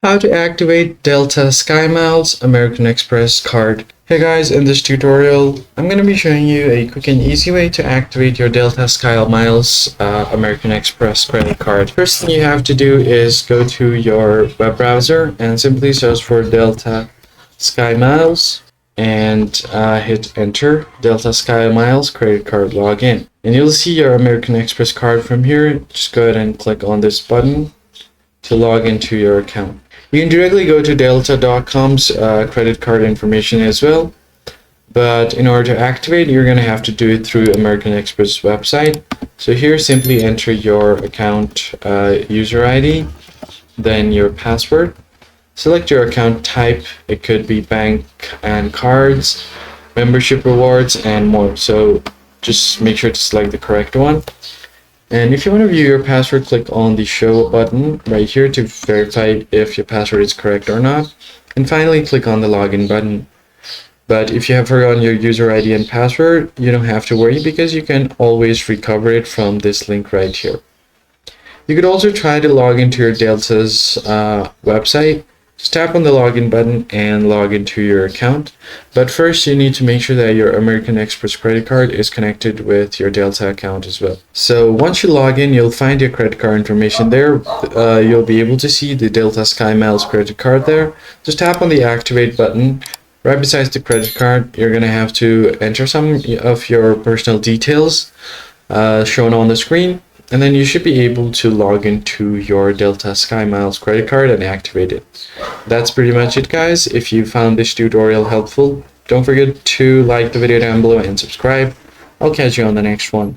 How to activate Delta SkyMiles American Express card. Hey guys, in this tutorial, I'm going to be showing you a quick and easy way to activate your Delta SkyMiles American Express credit card. First thing you have to do is go to your web browser and simply search for Delta SkyMiles and hit enter. Delta SkyMiles credit card login. And you'll see your American Express card from here. Just go ahead and click on this button to log into your account. You can directly go to Delta.com's credit card information as well, but in order to activate, you're going to have to do it through American Express website. So here, simply enter your account user ID, then your password. Select your account type. It could be bank and cards, membership rewards, and more. So just make sure to select the correct one. And if you want to view your password, click on the show button right here to verify if your password is correct or not. And finally, click on the login button. But if you have forgotten your user ID and password, you don't have to worry because you can always recover it from this link right here. You could also try to log into your Delta's website. Just tap on the login button and log into your account. But first, you need to make sure that your American Express credit card is connected with your Delta account as well. So once you log in, you'll find your credit card information there. You'll be able to see the Delta SkyMiles credit card there. Just tap on the activate button. Right beside the credit card, you're going to have to enter some of your personal details shown on the screen. And then you should be able to log into your Delta SkyMiles credit card and activate it. That's pretty much it, guys. If you found this tutorial helpful, don't forget to like the video down below and subscribe. I'll catch you on the next one.